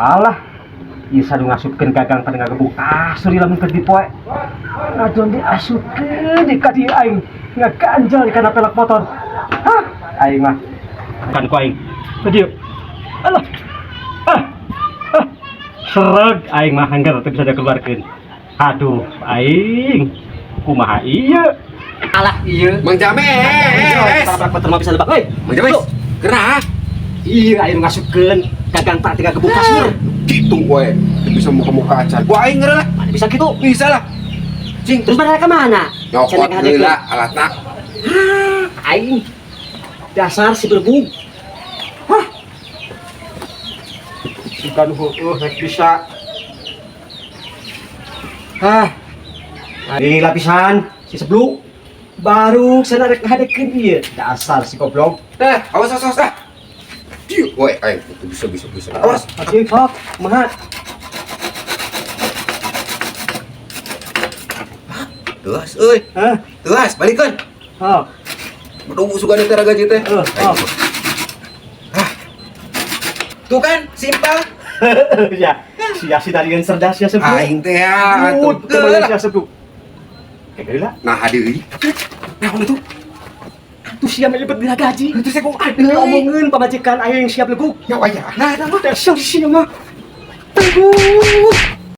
Alah, bisa ngasupkeun gagang pada ngagebuk kasur lamun keur dipoe. Ngajon diasupkeun di ka dieu aing ngaganjal kana pelak motor. Hah, aing mah kan ku aing. Ka dieu. Alah. Ah. Ah. Sereg aing mah hanggar teu bisa dikeluarkeun. Aduh, aing kumaha ieu? Alah ieu. Mang James. Pelak motor mah bisa lebak euy. Mang James. Gerah. Iya, aing ngasupkeun gagang pada ngagebuk kasur. Gitu gue. Bisa muka-muka acan. Gua aing ngeureun lah. Mana bisa gitu? Bisa lah. Cing, Terus pada ke mana? nyokot heula alatna. Aing dasar si berbug. Hah? Sugan rek bisa. Hah? Ini lapisan si sebluk. Baru sana rek ngadekeun ieu. Dasar si goblok. Awas. Dieu, woi, aing bisa. Awas. Hati sok, kumaha? Tuas, euy. Hah? Tuas, balikeun. Oh. Menunggu sugan teh gaji teh. Oh. Tuh kan, simpel. Ya, si dari yang cerdas ya sebluk. Aing teh ya, Tuh, atuh. si sebluk. Kayak gila. Nah, hadir euy. Nah, itu. Tuh siap melipet bila gaji. Itu saya kok ada. Ngomongin pamajikan ayo yang siap leguk. Ya wajah. Nah, dah mah dasar siapa mah. Teguh.